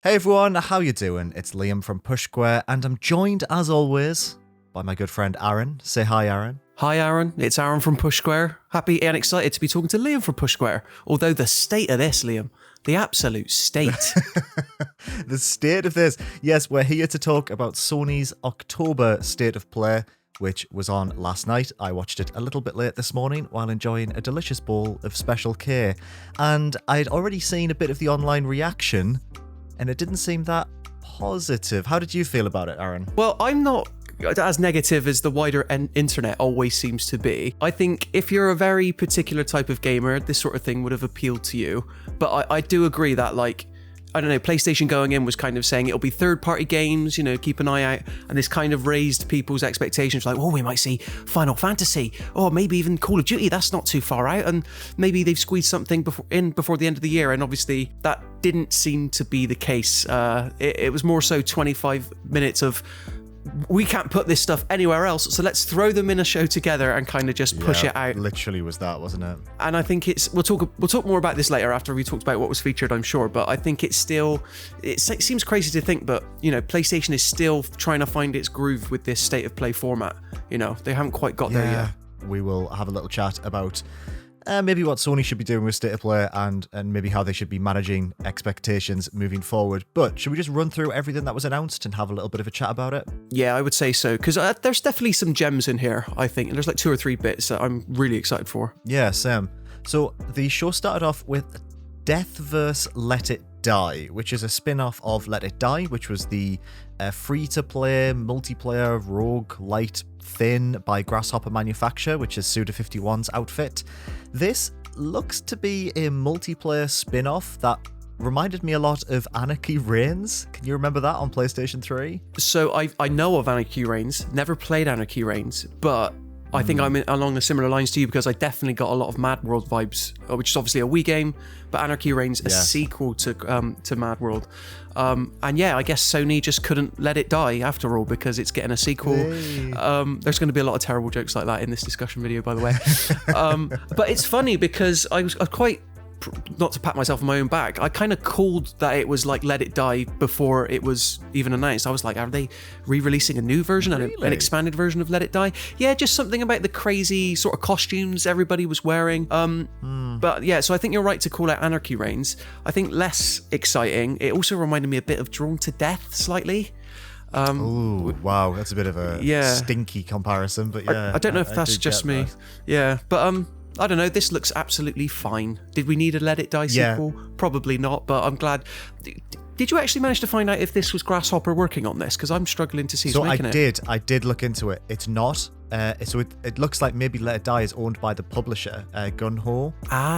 Hey everyone, how you doing? It's Liam from Push Square, and I'm joined, as always, by my good friend Aaron. Say hi, Aaron. Hi Aaron, it's Aaron from Push Square. Happy and excited to be talking to Liam from Push Square. Although the state of this, Liam, the absolute state. The state of this. Yes, we're here to talk about Sony's October State of Play, which was on last night. I watched it a little bit late this morning while enjoying a delicious bowl of Special K. And I'd already seen a bit of the online reaction, and it didn't seem that positive. How did you feel about it, Aaron? Well, I'm not as negative as the wider internet always seems to be. I think if you're a very particular type of gamer, this sort of thing would have appealed to you. But I do agree that, like, I don't know, PlayStation going in was kind of saying it'll be third-party games, you know, keep an eye out. And this kind of raised people's expectations, like, oh, we might see Final Fantasy, or maybe even Call of Duty, that's not too far out. And maybe they've squeezed something before the end of the year. And obviously that didn't seem to be the case. It was more so 25 minutes of, we can't put this stuff anywhere else, so let's throw them in a show together and kind of just push it out. Literally was that, wasn't it? And I think we'll talk more about this later after we talked about what was featured, I'm sure, but I think it seems crazy to think, but, you know, PlayStation is still trying to find its groove with this state of play format. You know, they haven't quite got there yet. We will have a little chat about maybe what Sony should be doing with State of Play and maybe how they should be managing expectations moving forward. But should we just run through everything that was announced and have a little bit of a chat about it? Yeah, I would say so, because there's definitely some gems in here, I think. And there's like 2 or 3 bits that I'm really excited for. Yeah, same. So the show started off with Deathverse Let It Die, which is a spin-off of Let It Die, which was the free-to-play, multiplayer, rogue, light thin by Grasshopper Manufacture, which is Suda51's outfit. This looks to be a multiplayer spin-off that reminded me a lot of Anarchy Reigns. Can you remember that on PlayStation 3? So I know of Anarchy Reigns, never played Anarchy Reigns, but I think I'm along the similar lines to you, because I definitely got a lot of Mad World vibes, which is obviously a Wii game, but Anarchy Reigns, a sequel to Mad World. And yeah, I guess Sony just couldn't let it die after all, because it's getting a sequel. Hey. There's going to be a lot of terrible jokes like that in this discussion video, by the way. But it's funny because I was quite, not to pat myself on my own back, I kind of called that it was like Let It Die before it was even announced. I was like, are they re-releasing a new version, an expanded version of Let It Die? Yeah, just something about the crazy sort of costumes everybody was wearing. But yeah, so I think you're right to call it Anarchy Reigns. I think less exciting. It also reminded me a bit of Drawn to Death slightly. Oh, wow, that's a bit of a stinky comparison, but yeah. I don't know if that's just me. That. Yeah, but I don't know, this looks absolutely fine. Did we need a Let It Die sequel? Yeah. Probably not, but I'm glad. Did you actually manage to find out if this was Grasshopper working on this? Because I'm struggling to see who's making it. I did look into it. It's not. So it looks like maybe Let It Die is owned by the publisher, Gunho.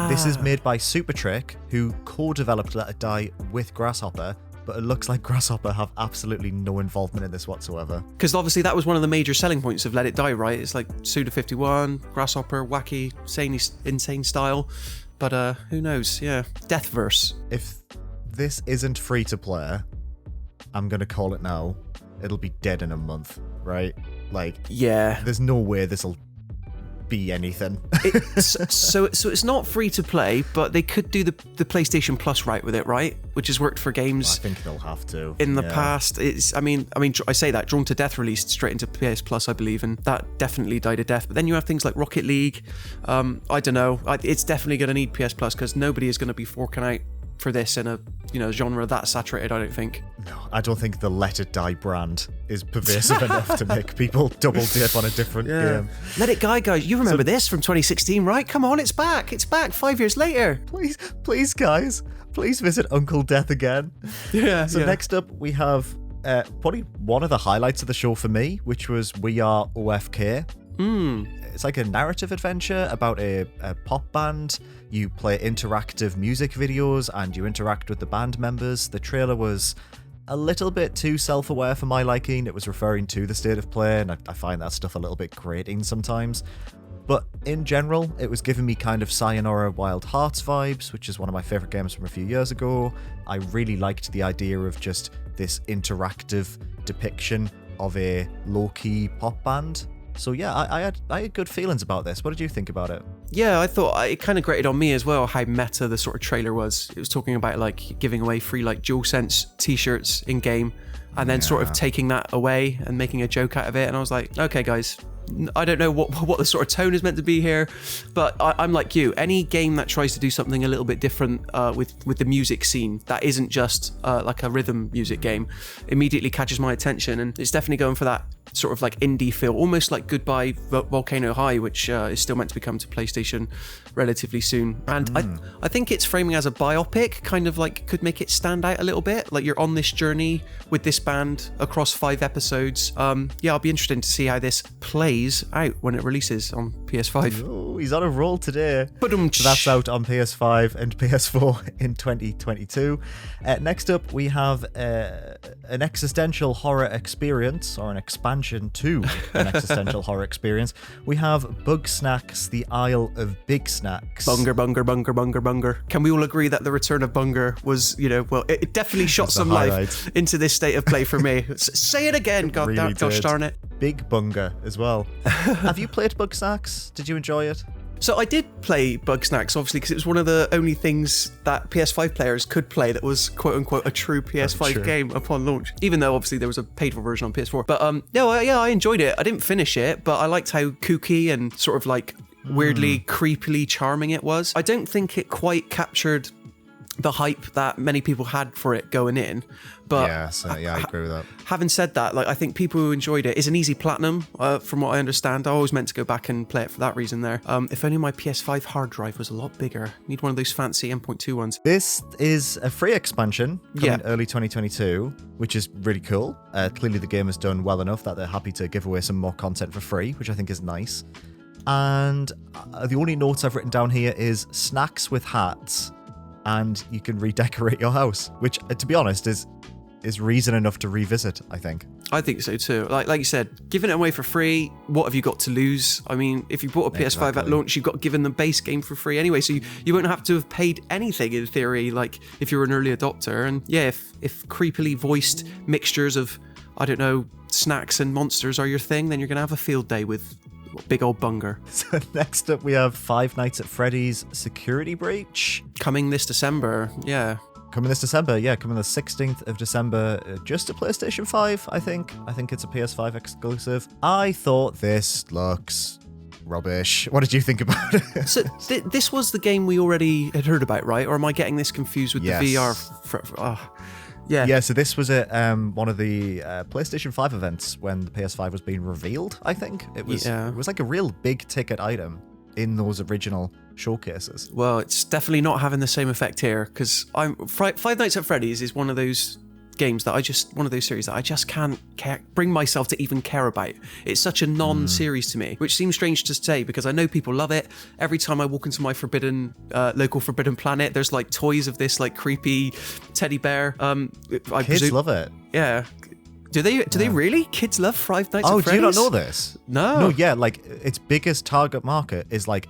This is made by Supertrick, who co-developed Let It Die with Grasshopper. But it looks like Grasshopper have absolutely no involvement in this whatsoever. Because obviously that was one of the major selling points of Let It Die, right? It's like Suda51, Grasshopper, wacky, insane style. But who knows? Yeah. Deathverse. If this isn't free to play, I'm going to call it now. It'll be dead in a month, right? Like, yeah. There's no way this'll be anything. So it's not free to play, but they could do the PlayStation Plus right with it, right? Which has worked for games. I think they'll have to in the past. I mean, I say that Drawn to Death released straight into PS Plus, I believe, and that definitely died a death. But then you have things like Rocket League. I don't know. It's definitely going to need PS Plus, because nobody is going to be forking out for this in a genre that saturated, I don't think. No, I don't think the Let It Die brand is pervasive enough to make people double dip on a different game. Let It Die, guys. You remember this from 2016, right? Come on, it's back. It's back 5 years later. Please, guys. Please visit Uncle Death again. Yeah. So next up, we have probably one of the highlights of the show for me, which was We Are OFK. It's like a narrative adventure about a pop band. You play interactive music videos and you interact with the band members. The trailer was a little bit too self-aware for my liking. It was referring to the state of play, and I find that stuff a little bit grating sometimes. But in general, it was giving me kind of Sayonara Wild Hearts vibes, which is one of my favourite games from a few years ago. I really liked the idea of just this interactive depiction of a low-key pop band. So yeah, I had good feelings about this. What did you think about it? Yeah, I thought it kind of grated on me as well how meta the sort of trailer was. It was talking about like giving away free like DualSense t-shirts in game, and then sort of taking that away and making a joke out of it. And I was like, okay, guys, I don't know what the sort of tone is meant to be here, but I'm like you. Any game that tries to do something a little bit different with the music scene that isn't just like a rhythm music game immediately catches my attention, and it's definitely going for that sort of like indie feel, almost like Goodbye Volcano High, which is still meant to be coming to PlayStation relatively soon. And I think it's framing as a biopic, kind of like could make it stand out a little bit. Like you're on this journey with this band across 5 episodes. Yeah, I'll be interested to see how this plays out when it releases on PS5. Oh, he's on a roll today. So that's out on PS5 and PS4 in 2022. Next up, we have an existential horror experience, or an expansion to an existential horror experience. We have Bugsnax, the Isle of Big Snacks. Bunger. Can we all agree that the return of Bunger was, well, it definitely shot some life into this state of play for me. Say it again, gosh darn it. Big Bunger as well. Have you played Bugsnax? Did you enjoy it? So I did play Bugsnax, obviously, because it was one of the only things that PS5 players could play that was quote-unquote a true PS5 game upon launch, even though obviously there was a paid-for version on PS4. But I enjoyed it. I didn't finish it, but I liked how kooky and sort of like weirdly, creepily charming it was. I don't think it quite captured the hype that many people had for it going in, but I agree with that. Having said that, like I think people who enjoyed it is an easy platinum, from what I understand. I always meant to go back and play it for that reason there. If only my PS5 hard drive was a lot bigger. Need one of those fancy M.2 ones. This is a free expansion coming early 2022, which is really cool. Clearly the game has done well enough that they're happy to give away some more content for free, which I think is nice. And the only notes I've written down here is snacks with hats, and you can redecorate your house, which, to be honest, is reason enough to revisit, I think. I think so too. Like you said, giving it away for free, what have you got to lose? I mean, if you bought a PS5 at launch, you've got given the base game for free anyway, so you won't have to have paid anything in theory, like if you're an early adopter. And yeah, if creepily voiced mixtures of, I don't know, snacks and monsters are your thing, then you're going to have a field day with big old Bunger. So next up we have Five Nights at Freddy's Security Breach. Coming this December, Coming the 16th of December, just to PlayStation 5, I think. I think it's a PS5 exclusive. I thought this looks rubbish. What did you think about it? So this was the game we already had heard about, right? Or am I getting this confused with the VR? Yeah, so this was at one of the PlayStation 5 events when the PS5 was being revealed, I think. It was like a real big ticket item in those original showcases. Well, it's definitely not having the same effect here, because Five Nights at Freddy's is one of those games that one of those series that I just can't bring myself to even care about. It's such a non-series to me, which seems strange to say because I know people love it. Every time I walk into my local Forbidden Planet, there's like toys of this like creepy teddy bear. Kids love it. Yeah. Do they really? Kids love Five Nights at Freddy's? Oh, do you not know this? No, yeah, like its biggest target market is like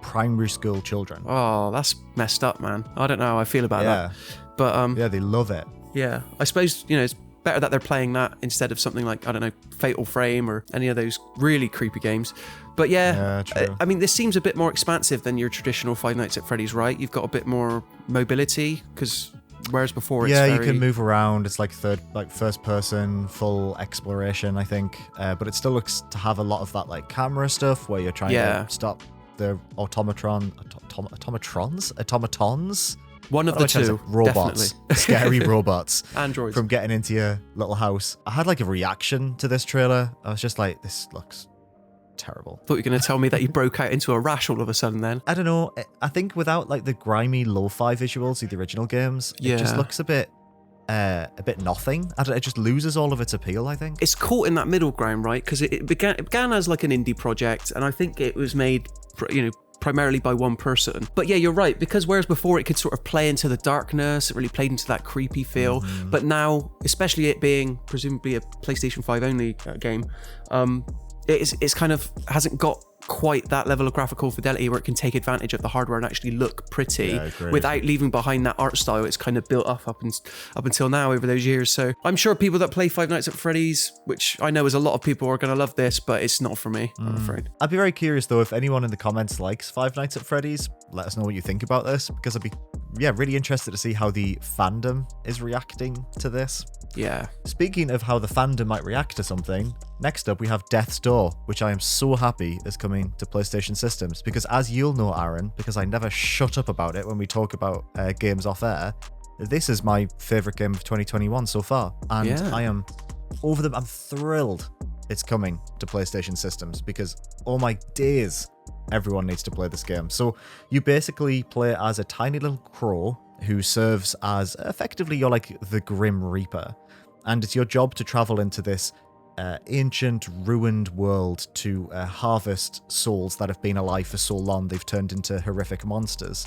primary school children. Oh, that's messed up, man. I don't know how I feel about that. But yeah, they love it. Yeah, I suppose, it's better that they're playing that instead of something like, I don't know, Fatal Frame or any of those really creepy games. But true. I mean, this seems a bit more expansive than your traditional Five Nights at Freddy's, right? You've got a bit more mobility, because whereas before it's you can move around. It's like first person, full exploration, I think. But it still looks to have a lot of that like camera stuff where you're trying to stop the automatons? One of the two. Robots. Scary robots. Androids. From getting into your little house. I had like a reaction to this trailer. I was just like, this looks terrible. Thought you were going to tell me that you broke out into a rash all of a sudden then. I don't know. I think without like the grimy lo-fi visuals of the original games, it just looks a bit nothing. It just loses all of its appeal, I think. It's caught in that middle ground, right? Because it began as like an indie project, and I think it was made, primarily by one person. But yeah, you're right, because whereas before it could sort of play into the darkness, it really played into that creepy feel. But now, especially it being presumably a PlayStation 5 only game, it's kind of hasn't got quite that level of graphical fidelity where it can take advantage of the hardware and actually look pretty without leaving behind that art style it's kind of built up until now over those years. So I'm sure people that play Five Nights at Freddy's, which I know is a lot of people, are going to love this, but it's not for me, I'm afraid. I'd be very curious though if anyone in the comments likes Five Nights at Freddy's. Let us know what you think about this, because I'd be really interested to see how the fandom is reacting to this. Yeah. Speaking of how the fandom might react to something, next up we have Death's Door, which I am so happy is coming to PlayStation systems, because as you'll know, Aaron, because I never shut up about it when we talk about games off air, this is my favourite game of 2021 so far, and I am over them. I'm thrilled it's coming to PlayStation systems, because oh my days, everyone needs to play this game. So you basically play as a tiny little crow who serves as effectively you're like the Grim Reaper, and it's your job to travel into this ancient ruined world to harvest souls that have been alive for so long they've turned into horrific monsters.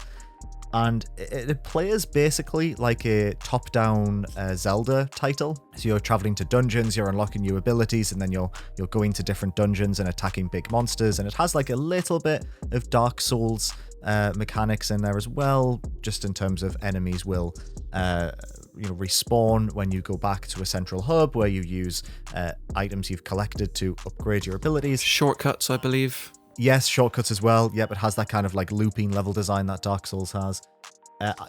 And it plays basically like a top-down Zelda title. So you're traveling to dungeons, you're unlocking new abilities, and then you're going to different dungeons and attacking big monsters. And it has like a little bit of Dark Souls mechanics in there as well, just in terms of enemies will respawn when you go back to a central hub where you use items you've collected to upgrade your abilities. Shortcuts, I believe. Yes, shortcuts as well. Yep, it has that kind of like looping level design that Dark Souls has.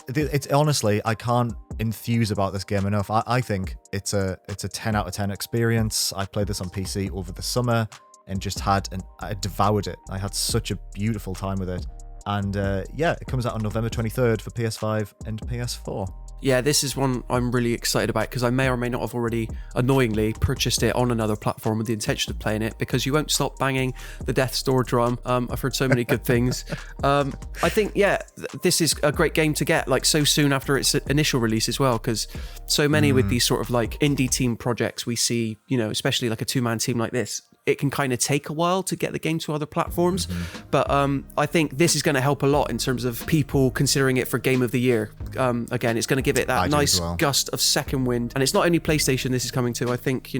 It's honestly, I can't enthuse about this game enough. I think it's a 10 out of 10 experience. I played this on PC over the summer and just I devoured it. I had such a beautiful time with it. And it comes out on November 23rd for PS5 and PS4. Yeah, this is one I'm really excited about because I may or may not have already annoyingly purchased it on another platform with the intention of playing it, because you won't stop banging the Death's Door drum. I've heard so many good things. I think, this is a great game to get like so soon after its initial release as well, because so many with these sort of like indie team projects we see, especially like a two-man team like this, it can kind of take a while to get the game to other platforms. But I think this is going to help a lot in terms of people considering it for Game of the Year. Again, it's going to give it that nice gust of second wind. And it's not only PlayStation this is coming to. I think,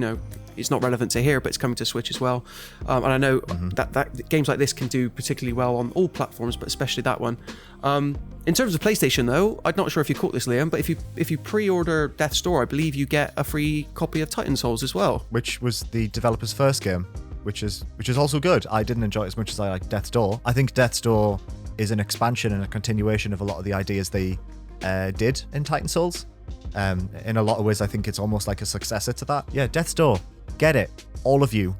it's not relevant to here, but it's coming to Switch as well. And I know that games like this can do particularly well on all platforms, but especially that one. In terms of PlayStation, though, I'm not sure if you caught this, Liam, but if you pre-order Death's Door, I believe you get a free copy of Titan Souls as well. Which was the developer's first game, which is also good. I didn't enjoy it as much as I like Death's Door. I think Death's Door is an expansion and a continuation of a lot of the ideas they did in Titan Souls. In a lot of ways, I think it's almost like a successor to that. Yeah, Death's Door. Get it. All of you.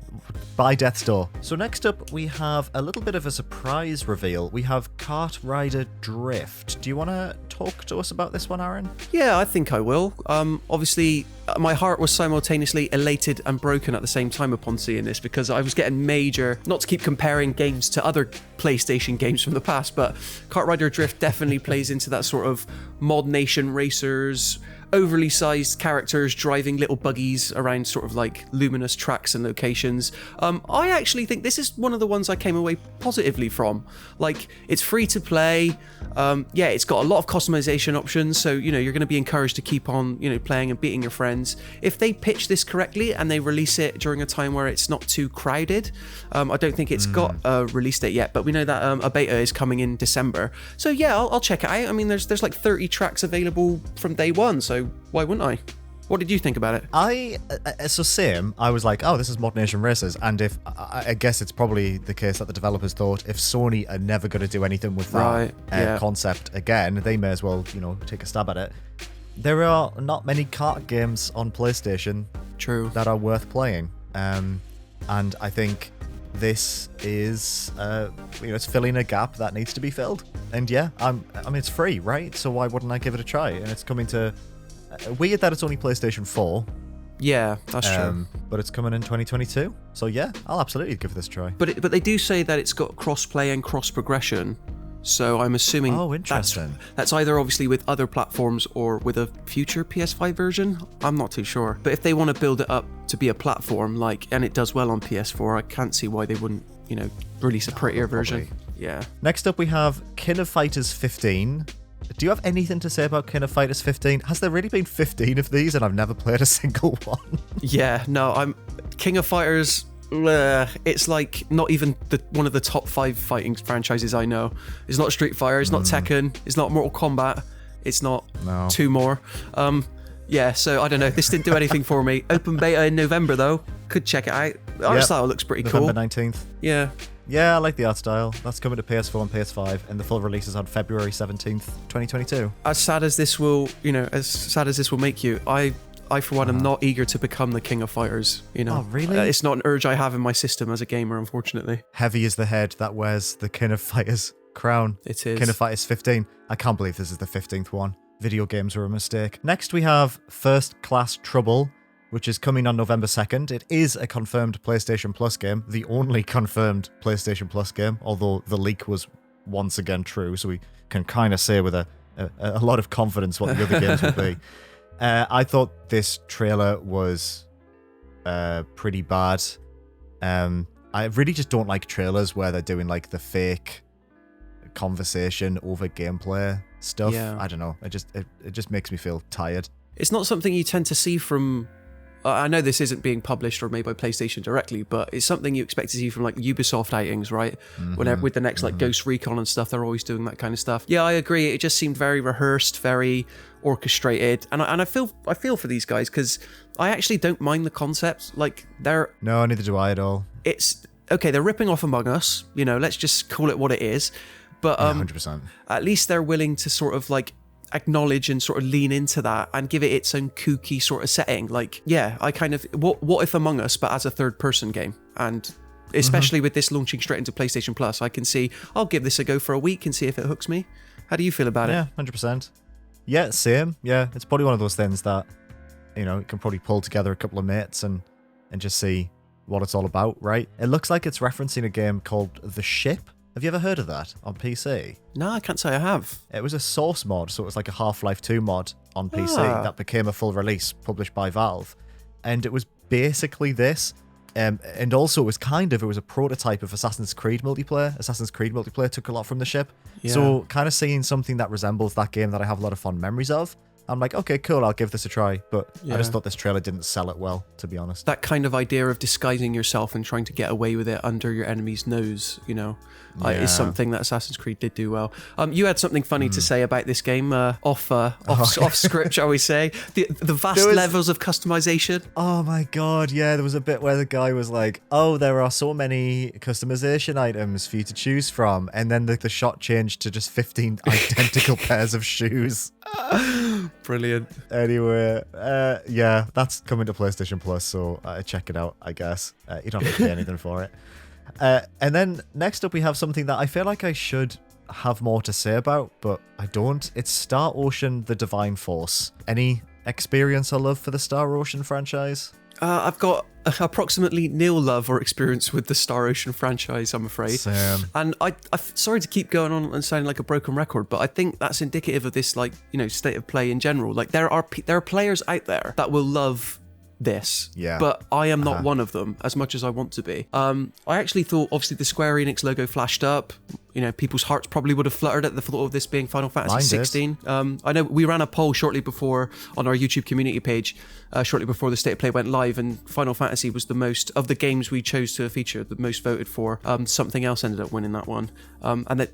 Buy Death's Door. So next up, we have a little bit of a surprise reveal. We have Kart Rider Drift. Do you want to talk to us about this one, Aaron? Yeah, I think I will. Obviously, my heart was simultaneously elated and broken at the same time upon seeing this, because I was getting major, not to keep comparing games to other PlayStation games from the past, but Kart Rider Drift definitely plays into that sort of mod nation racers, overly sized characters driving little buggies around sort of like luminous tracks and locations. I actually think this is one of the ones I came away positively from. Like, it's free to play. It's got a lot of customization options, so you're going to be encouraged to keep on playing and beating your friends. If they pitch this correctly and they release it during a time where it's not too crowded, I don't think it's got a release date yet, but we know that a beta is coming in December. So yeah, I'll check it out. I mean, there's like 30 tracks available from day one, so why wouldn't I? What did you think about it? Same. I was like, oh, this is Mod Nation Racers, and if I guess it's probably the case that the developers thought if Sony are never going to do anything with that concept again, they may as well, take a stab at it. There are not many kart games on PlayStation that are worth playing, and I think this is, it's filling a gap that needs to be filled. And yeah, it's free, right? So why wouldn't I give it a try? And it's coming to. Weird that it's only PlayStation 4. Yeah, that's true. But it's coming in 2022. So yeah, I'll absolutely give this a try. But they do say that it's got cross-play and cross-progression. So I'm assuming that's either obviously with other platforms or with a future PS5 version. I'm not too sure. But if they want to build it up to be a platform, and it does well on PS4, I can't see why they wouldn't, release a prettier version. Yeah. Next up we have King of Fighters 15. Do you have anything to say about King of Fighters 15? Has there really been 15 of these and I've never played a single one? Yeah, no, King of Fighters it's like not even one of the top 5 fighting franchises I know. It's not Street Fighter, it's not Tekken, it's not Mortal Kombat, it's not two more. Yeah, so I don't know. This didn't do anything for me. Open beta in November though. Could check it out. The art style looks pretty cool. November 19th. Yeah. Yeah, I like the art style. That's coming to PS4 and PS5, and the full release is on February 17th, 2022. As sad as this will make you, I for one am not eager to become the king of fighters, Oh, really? It's not an urge I have in my system as a gamer, unfortunately. Heavy is the head that wears the King of Fighters crown. It is. King of Fighters 15. I can't believe this is the 15th one. Video games were a mistake. Next we have First Class Trouble, which is coming on November 2nd. It is a confirmed PlayStation Plus game, the only confirmed PlayStation Plus game, although the leak was once again true, so we can kind of say with a lot of confidence what the other games will be. I thought this trailer was pretty bad. I really just don't like trailers where they're doing like the fake conversation over gameplay stuff. Yeah. I don't know. It just makes me feel tired. It's not something you tend to see from... I know this isn't being published or made by PlayStation directly, but it's something you expect to see from like Ubisoft outings, right? Whenever with the next like Ghost Recon and stuff, they're always doing that kind of stuff. Yeah, I agree. It just seemed very rehearsed, very orchestrated, and I feel for these guys because I actually don't mind the concept. Like no, neither do I at all. It's okay. They're ripping off Among Us. Let's just call it what it is. But 100%. At least they're willing to sort of like acknowledge and sort of lean into that and give it its own kooky sort of setting. Like, yeah, I kind of what if Among Us but as a third person game? And especially with this launching straight into PlayStation Plus, I can see I'll give this a go for a week and see if it hooks me. How do you feel about it? Yeah, 100%. Yeah, same. Yeah, it's probably one of those things that you can probably pull together a couple of mates and just see what it's all about, right? It looks like it's referencing a game called The Ship. Have you ever heard of that on PC? No, I can't say I have. It was a source mod, so it was like a Half-Life 2 mod on PC that became a full release published by Valve. And it was basically this. And also it was a prototype of Assassin's Creed multiplayer. Assassin's Creed multiplayer took a lot from The Ship. Yeah. So kind of seeing something that resembles that game that I have a lot of fond memories of, I'm like, okay, cool, I'll give this a try. But I just thought this trailer didn't sell it well, to be honest. That kind of idea of disguising yourself and trying to get away with it under your enemy's nose, is something that Assassin's Creed did do well. You had something funny to say about this game, off script, shall we say? The vast levels of customization. Oh my god, yeah, there was a bit where the guy was like, oh, there are so many customization items for you to choose from. And then the shot changed to just 15 identical pairs of shoes. Brilliant. Anyway, yeah, that's coming to PlayStation Plus, so check it out, I guess. You don't have to pay anything for it. And then next up we have something that I feel like I should have more to say about, but I don't. It's Star Ocean: The Divine Force. Any experience or love for the Star Ocean franchise? I've got approximately nil love or experience with the Star Ocean franchise, I'm afraid. Same. And I'm sorry to keep going on and sounding like a broken record, but I think that's indicative of this, like, state of play in general. Like, there are players out there that will love this, but I am not one of them, as much as I want to be. I actually thought, obviously, the Square Enix logo flashed up. People's hearts probably would have fluttered at the thought of this being Final Fantasy 16. I know we ran a poll shortly before on our YouTube community page, shortly before the State of Play went live, and Final Fantasy was the most, of the games we chose to feature, the most voted for. Something else ended up winning that one. And that,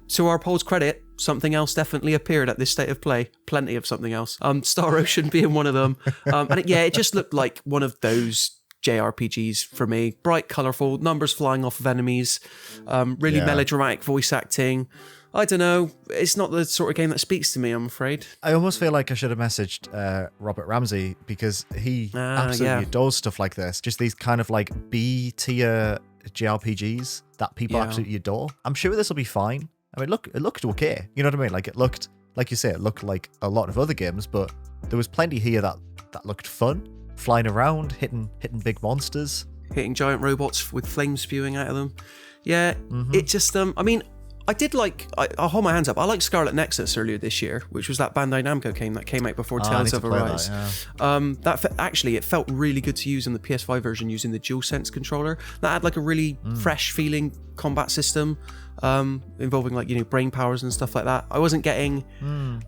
to our poll's credit, something else definitely appeared at this State of Play. Plenty of something else. Star Ocean being one of them. And it just looked like one of those JRPGs for me. Bright, colourful, numbers flying off of enemies, really melodramatic voice acting. I don't know. It's not the sort of game that speaks to me, I'm afraid. I almost feel like I should have messaged Robert Ramsey, because he absolutely adores stuff like this. Just these kind of like B-tier JRPGs that people absolutely adore. I'm sure this will be fine. I mean, it looked okay. You know what I mean? Like, it looked, like you say, it looked like a lot of other games, but there was plenty here that looked fun. Flying around, hitting big monsters. Hitting giant robots with flames spewing out of them. Yeah, it just, I mean, I did like, I'll hold my hands up, I liked Scarlet Nexus earlier this year, which was that Bandai Namco game that came out before Tales of Arise. Actually, it felt really good to use in the PS5 version using the DualSense controller. That had like a really fresh feeling combat system, involving like, brain powers and stuff like that. I wasn't getting,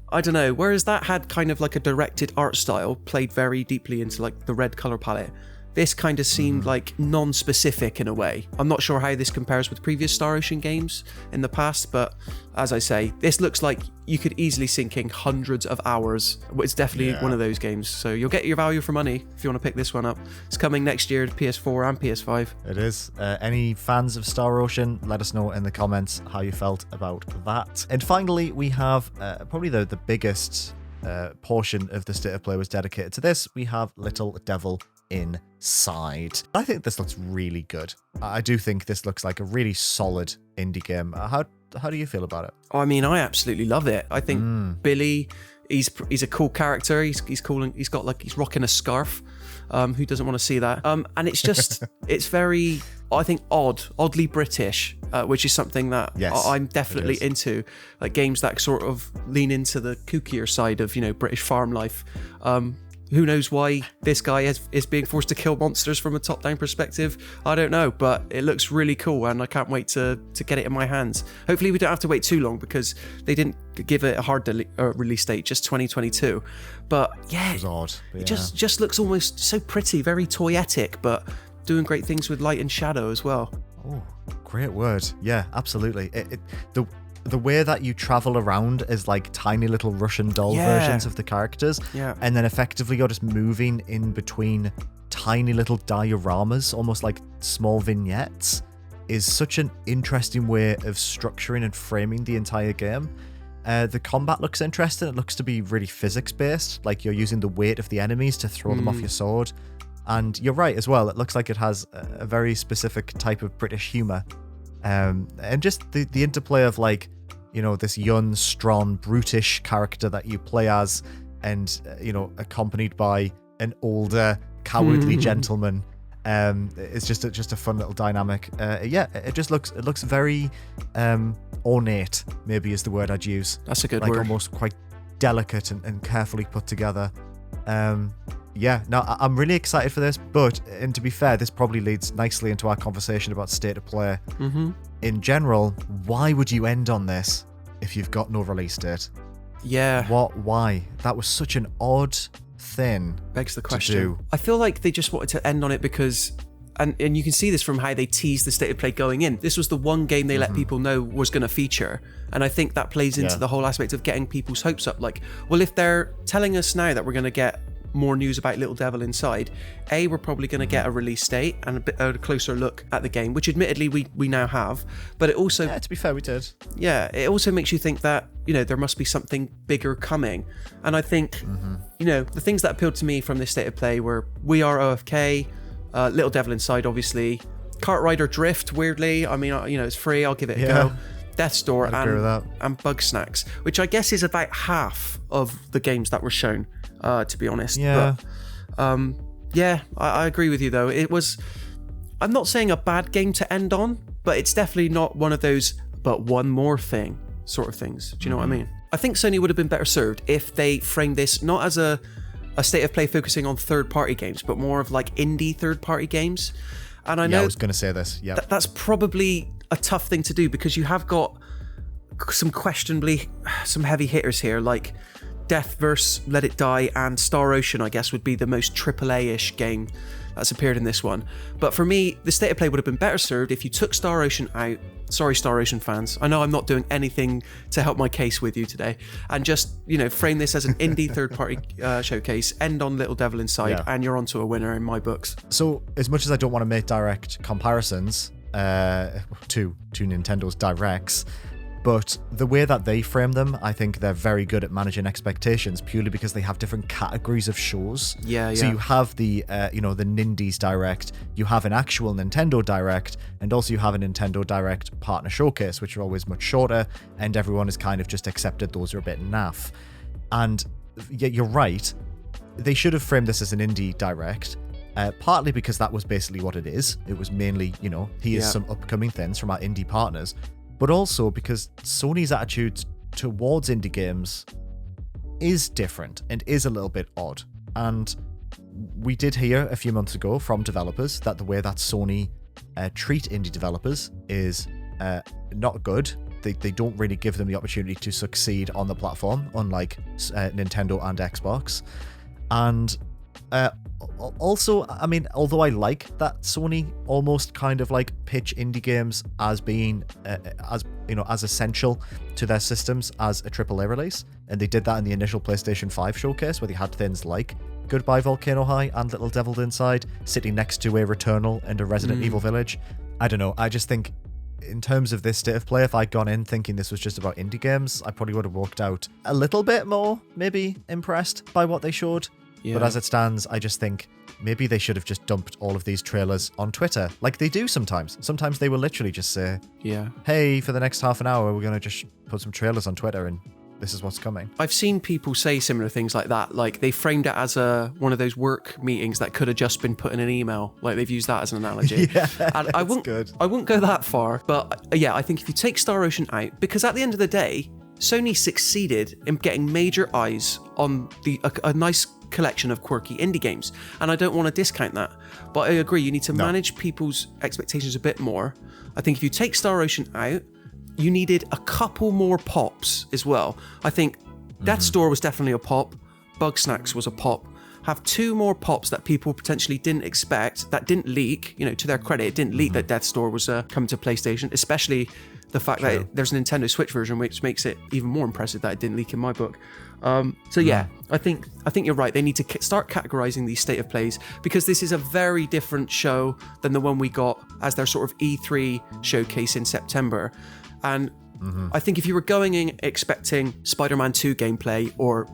I don't know, whereas that had kind of like a directed art style, played very deeply into like the red color palette. this kind of seemed like non-specific in a way. I'm not sure how this compares with previous Star Ocean games in the past, but as I say, this looks like you could easily sink in hundreds of hours. It's definitely one of those games, so you'll get your value for money if you want to pick this one up. It's coming next year to PS4 and PS5. It is. Any fans of Star Ocean, let us know in the comments how you felt about that. And finally, we have probably the biggest portion of the State of Play was dedicated to this. We have Little Devil Inside. I think this looks really good. I do think this looks like a really solid indie game. How do you feel about it? I mean, I absolutely love it. I think Billy, he's a cool character. He's cool, and he's rocking a scarf. Who doesn't want to see that? And it's just, it's very, I think, oddly British, which is something that I'm definitely into. Like games that sort of lean into the kookier side of, British farm life. Who knows why this guy is being forced to kill monsters from a top-down perspective? I don't know, but it looks really cool, and I can't wait to get it in my hands. Hopefully we don't have to wait too long, because they didn't give it a hard release date, just 2022. But yeah, it was odd. But it just looks almost so pretty, very toyetic, but doing great things with light and shadow as well. Oh, great word. Yeah, absolutely. The way that you travel around is like tiny little Russian doll versions of the characters. Yeah. And then effectively you're just moving in between tiny little dioramas, almost like small vignettes, is such an interesting way of structuring and framing the entire game. The combat looks interesting. It looks to be really physics-based, like you're using the weight of the enemies to throw them off your sword. And you're right as well, it looks like it has a very specific type of British humour. And just the interplay of like, this young, strong, brutish character that you play as, and accompanied by an older, cowardly gentleman. It's just a fun little dynamic. It looks very ornate, maybe is the word I'd use. That's a good word. Like almost quite delicate and carefully put together. I'm really excited for this, and to be fair, this probably leads nicely into our conversation about State of Play. In general, why would you end on this if you've got no release date? Yeah. Why? That was such an odd thing. Begs the question. To do. I feel like they just wanted to end on it because, and you can see this from how they teased the State of Play going in. This was the one game they let people know was going to feature. And I think that plays into the whole aspect of getting people's hopes up. Like, well, if they're telling us now that we're going to get more news about Little Devil Inside, we're probably going to get a release date and a bit a closer look at the game, which admittedly we now have, but it also, to be fair, we did. It also makes you think that there must be something bigger coming. And I think the things that appealed to me from this State of Play were We Are OFK, Little Devil Inside, obviously, Kart Rider Drift, weirdly, I mean, it's free, I'll give it a go, Death's Door, and Bug Snacks, which I guess is about half of the games that were shown, to be honest. But I agree with you though. It was, I'm not saying a bad game to end on, but it's definitely not one of those but one more thing sort of things. Do you know what I mean? I think Sony would have been better served if they framed this not as a State of Play focusing on third-party games, but more of like indie third-party games. And I know I was going to say this. Yeah, that's probably a tough thing to do, because you have got some heavy hitters here, like Death vs. Let It Die and Star Ocean, I guess, would be the most AAA-ish game that's appeared in this one. But for me, the State of Play would have been better served if you took Star Ocean out. Sorry, Star Ocean fans. I know I'm not doing anything to help my case with you today. And just, frame this as an indie third-party showcase, end on Little Devil Inside, and you're onto a winner in my books. So, as much as I don't want to make direct comparisons to Nintendo's Directs, but the way that they frame them, I think they're very good at managing expectations, purely because they have different categories of shows. So you have the, the Nindies Direct, you have an actual Nintendo Direct, and also you have a Nintendo Direct Partner Showcase, which are always much shorter, and everyone has kind of just accepted those are a bit naff. And you're right, they should have framed this as an Indie Direct, partly because that was basically what it is. It was mainly, here's some upcoming things from our indie partners, but also because Sony's attitude towards indie games is different and is a little bit odd. And we did hear a few months ago from developers that the way that Sony treat indie developers is not good. They don't really give them the opportunity to succeed on the platform, unlike Nintendo and Xbox. And Also, I mean, although I like that Sony almost kind of like pitch indie games as being as essential to their systems as a AAA release, and they did that in the initial PlayStation 5 showcase where they had things like Goodbye Volcano High and Little Devil Inside sitting next to a Returnal and a Resident Evil Village. I don't know. I just think in terms of this state of play, if I'd gone in thinking this was just about indie games, I probably would have walked out a little bit more maybe impressed by what they showed. Yeah. But as it stands, I just think maybe they should have just dumped all of these trailers on Twitter, like they do sometimes. Sometimes they will literally just say, hey, for the next half an hour, we're going to just put some trailers on Twitter and this is what's coming. I've seen people say similar things like that. Like they framed it as one of those work meetings that could have just been put in an email. Like they've used that as an analogy. And I wouldn't go that far. But yeah, I think if you take Star Ocean out, because at the end of the day, Sony succeeded in getting major eyes on a nice collection of quirky indie games, and I don't want to discount that, but I agree you need to manage people's expectations a bit more. I think if you take Star Ocean out, you needed a couple more pops as well. I think Death's Door was definitely a pop, Bugsnax was a pop. Have two more pops that people potentially didn't expect, that didn't leak. To their credit, it didn't leak that Death's Door was coming to PlayStation, especially the fact that there's a Nintendo Switch version, which makes it even more impressive that it didn't leak in my book. I think you're right. They need to start categorizing these state of plays, because this is a very different show than the one we got as their sort of E3 showcase in September. And I think if you were going in expecting Spider-Man 2 gameplay or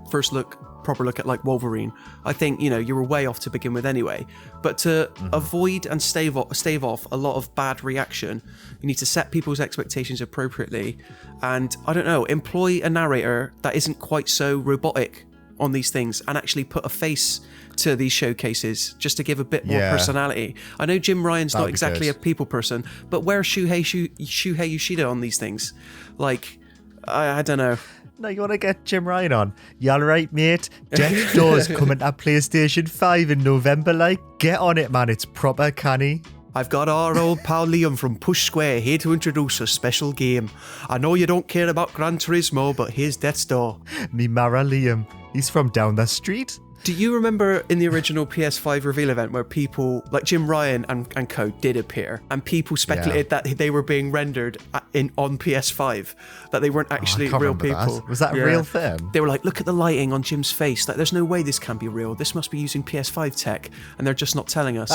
proper look at like Wolverine, I think you were way off to begin with anyway. But to avoid and stave off a lot of bad reaction, you need to set people's expectations appropriately, and I don't know, employ a narrator that isn't quite so robotic on these things and actually put a face to these showcases just to give a bit more personality. I know Jim Ryan's not exactly a people person, but where's Shuhei Yoshida on these things? Like, I don't know. No, you want to get Jim Ryan on? You alright, mate? Death's Door's coming to PlayStation 5 in November, like. Get on it, man. It's proper canny. I've got our old pal Liam from Push Square here to introduce a special game. I know you don't care about Gran Turismo, but here's Death's Door. Me Mara Liam. He's from down the street. Do you remember in the original PS5 reveal event where people, like Jim Ryan and co, did appear, and people speculated that they were being rendered on PS5, that they weren't actually real people? That. Was that a real thing? They were like, look at the lighting on Jim's face. Like, there's no way this can be real. This must be using PS5 tech, and they're just not telling us.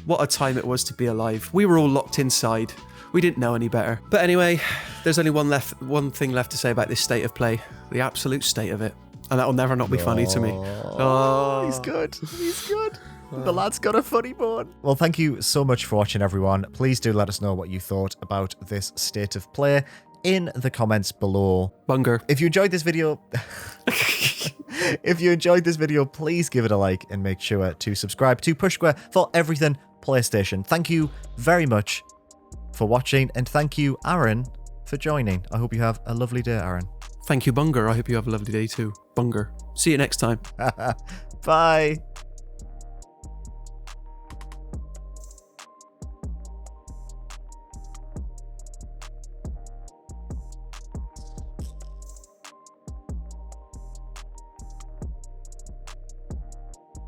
What a time it was to be alive. We were all locked inside. We didn't know any better. But anyway, there's only one thing left to say about this state of play. The absolute state of it. And that'll never not be funny to me. Oh, he's good. He's good. The lad's got a funny bone. Well, thank you so much for watching, everyone. Please do let us know what you thought about this state of play in the comments below. Bunger. If you enjoyed this video, please give it a like and make sure to subscribe to Push Square for everything PlayStation. Thank you very much for watching, and thank you, Aaron, for joining. I hope you have a lovely day, Aaron. Thank you, Bunger. I hope you have a lovely day too. Bunger. See you next time. Bye.